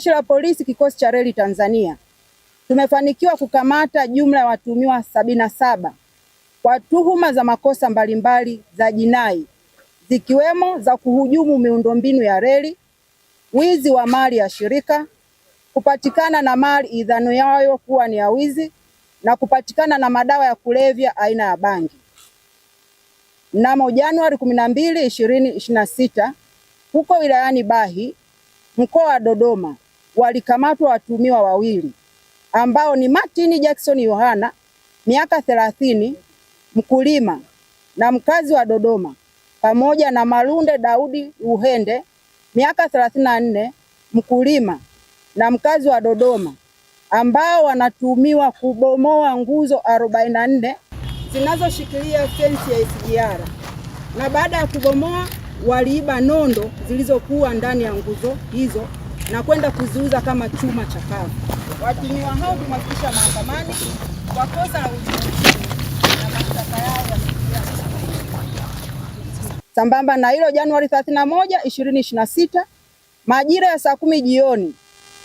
Jeshi la Polisi kikosi cha reli Tanzania tumefanikiwa kukamata jumla ya watuhumiwa 77 kwa tuhuma za makosa mbalimbali za jinai zikiwemo za kuhujumu miundombinu ya reli, wizi wa mali ya shirika, kupatikana na mali idhaniwayo kuwa ni ya wizi na kupatikana na madawa ya kulevya aina ya bangi. Mnamo Januari 12, 2026 huko wilayani Bahi, mkoa wa Dodoma, walikamatwa watuhumiwa wawili ambao ni Martin Jackson Yohana, miaka 30, mkulima na mkazi wa Dodoma, pamoja na Malunde Daudi Uhende, miaka 34, mkulima na mkazi wa Dodoma, ambao wanatuhumiwa kubomoa nguzo 44 zinazoshikilia fensi ya SGR, na baada ya kubomoa waliiba nondo zilizokuwa ndani ya nguzo hizo na kwenda kuziuza kama chuma chakavu. Watuhumiwa hao tumewafikisha mahakamani kwa kosa la uhaini na mashtaka yao yamefikia. Sambamba na hilo, Januari 31, 2026 majira ya saa 10 jioni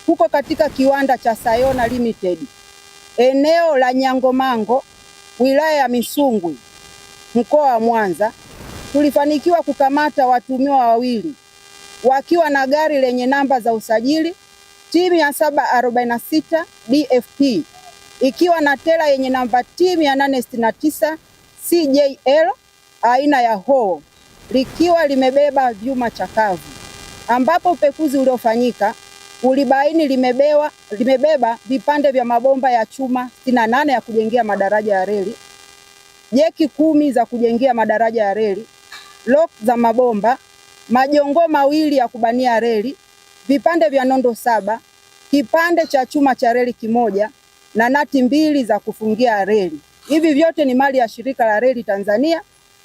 huko katika kiwanda cha Sayona Limited eneo la Nyangomango, wilaya ya Misungwi, mkoa wa Mwanza, tulifanikiwa kukamata watuhumiwa wawili wakiwa na gari lenye namba za usajili T746 DFP ikiwa na tela yenye namba T869 CJL aina ya Howo likiwa limebeba vyuma chakavu, ambapo upekuzi uliofanyika ulibaini limebeba vipande vya mabomba ya chuma 68 ya kujengea madaraja ya reli, jeki 10 za kujengea madaraja ya reli, lock za mabomba, majongoo mawili ya kubania reli, vipande vya nondo 7, kipande cha chuma cha reli kimoja na nati 2 za kufungia reli. Hivi vyote ni mali ya shirika la reli Tanzania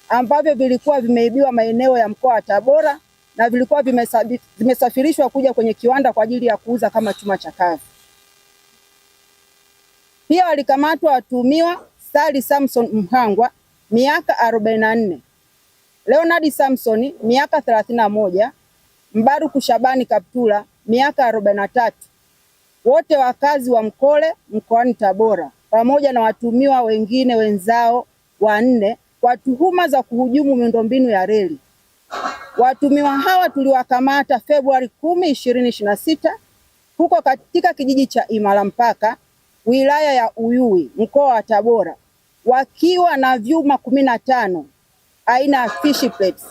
ambavyo vilikuwa vimeibiwa maeneo ya mkoa wa Tabora na vilikuwa vimesafirishwa kuja kwenye kiwanda kwa ajili ya kuuza kama chuma chakavu. Pia walikamatwa watuhumiwa Sali Samson Mhangwa, miaka 44, Leonard Samson, miaka 31, Mbaruku Shabani Kaptula, miaka 43, wote wakazi wa Mkole mkoani Tabora, pamoja na watuhumiwa wengine wenzao 4 kwa tuhuma za kuhujumu miundombinu ya reli. Watuhumiwa hawa tuliwakamata Februari 10, 2026 huko katika kijiji cha Imalampaka, wilaya ya Uyui, mkoa wa Tabora, wakiwa na vyuma 15 aina ya fish plates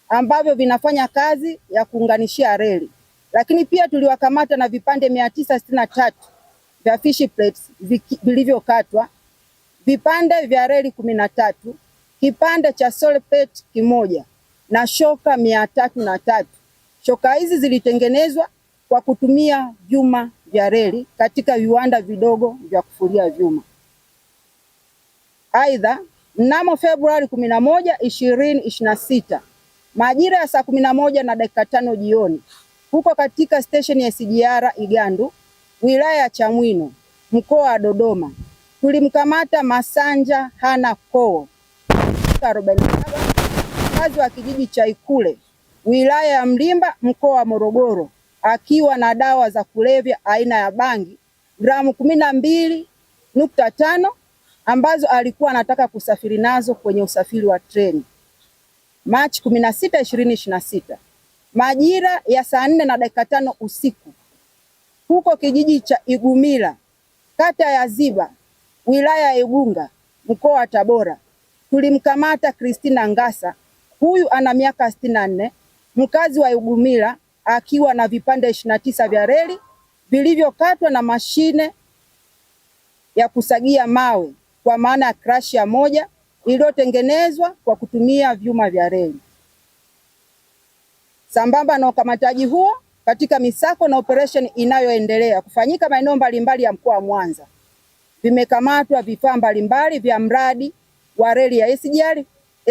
ambavyo vinafanya kazi ya kuunganishia reli. Lakini pia tuliwakamata na vipande 963 vya fish plates vilivyokatwa, vipande vya reli 13, kipande cha sole plate kimoja na shoka 303. Shoka hizi zilitengenezwa kwa kutumia vyuma vya reli katika viwanda vidogo vya kufulia vyuma. Aidha, mnamo Februari 11, 2026 majira ya saa 11:05 jioni huko katika station ya SGR Igandu, wilaya ya Chamwino, mkoa wa Dodoma, tulimkamata Masanja Hana Kowo, 47, mkazi wa kijiji cha Ikule, wilaya ya Mlimba, mkoa wa Morogoro, akiwa na dawa za kulevya aina ya bangi gramu 12.5 ambazo alikuwa anataka kusafiri nazo kwenye usafiri wa treni. Machi 16, 2026 majira ya saa 4:05 usiku huko kijiji cha Igumila, kata ya Ziba, wilaya ya Igunga, mkoa wa Tabora, tulimkamata Christina Ngasa, huyu ana miaka 64, mkazi wa Igumila, akiwa na vipande 29 vya reli vilivyokatwa na mashine ya kusagia mawe kwa maana ya crusher moja iliyotengenezwa kwa kutumia vyuma vya reli. Sambamba na ukamataji huo, katika misako na operation inayoendelea kufanyika maeneo mbalimbali ya mkoa wa Mwanza, vimekamatwa vifaa mbalimbali vya mradi wa reli ya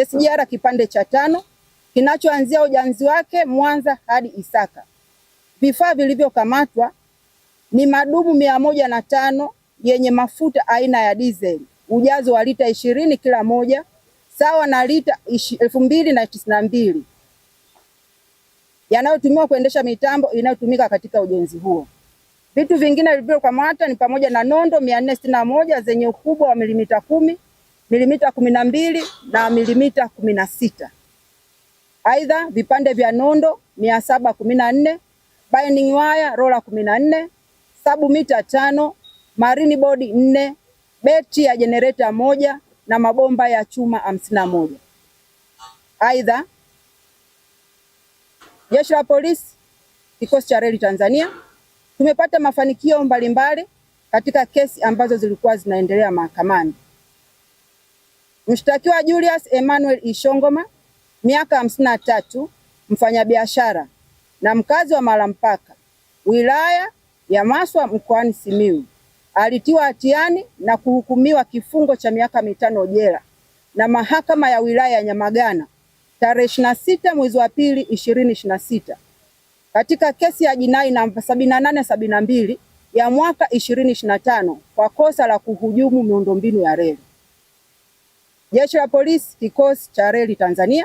SGR kipande cha 5 kinachoanzia ujenzi wake Mwanza hadi Isaka. Vifaa vilivyokamatwa ni madumu 105 yenye mafuta aina ya diesel, ujazo wa lita 20 kila moja, sawa na lita 2092, yanayotumiwa kuendesha mitambo inayotumika katika ujenzi huo. Vitu vingine vilivyokamatwa ni pamoja na nondo 461 zenye ukubwa wa milimita 10, milimita 12 na milimita 16. Aidha, vipande vya nondo 714, binding wire rola 14, submita 5, marine board 4, beti ya generator 1 na mabomba ya chuma 51. Aidha, Jeshi la Polisi, Kikosi cha Reli Tanzania, tumepata mafanikio mbalimbali katika kesi ambazo zilikuwa zinaendelea mahakamani. Mshtakiwa Julius Emmanuel Ishongoma, miaka 53, mfanyabiashara na mkazi wa Malampaka, wilaya ya Maswa, mkoani Simiyu, alitiwa hatiani na kuhukumiwa kifungo cha miaka 5 jela na mahakama ya wilaya ya Nyamagana tarehe 26 mwezi wa pili 2026 katika kesi ya jinai namba 7872 ya mwaka 2025 kwa kosa la kuhujumu miundombinu ya reli. Jeshi la Polisi, Kikosi cha Reli Tanzania,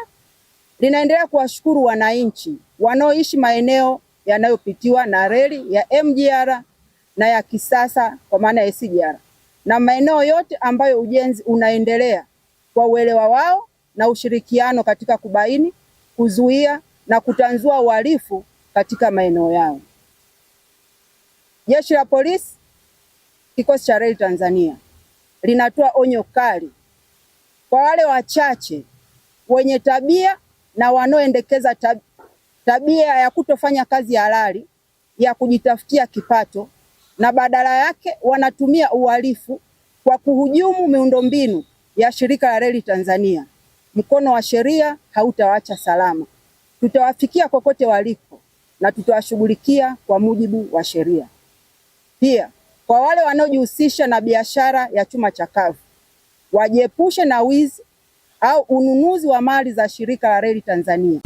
linaendelea kuwashukuru wananchi wanaoishi maeneo yanayopitiwa na reli ya MGR na ya kisasa kwa maana ya SGR na maeneo yote ambayo ujenzi unaendelea kwa uelewa wao na ushirikiano katika kubaini, kuzuia na kutanzua uhalifu katika maeneo yao. Jeshi la Polisi, Kikosi cha Reli Tanzania, linatoa onyo kali kwa wale wachache wenye tabia na wanaoendekeza tabia ya kutofanya kazi halali ya kujitafutia kipato na badala yake wanatumia uhalifu kwa kuhujumu miundombinu ya Shirika la Reli Tanzania. Mkono wa sheria hautawaacha salama. Tutawafikia kokote waliko na tutawashughulikia kwa mujibu wa sheria. Pia, kwa wale wanaojihusisha na biashara ya chuma chakavu, wajiepushe na wizi au ununuzi wa mali za Shirika la Reli Tanzania.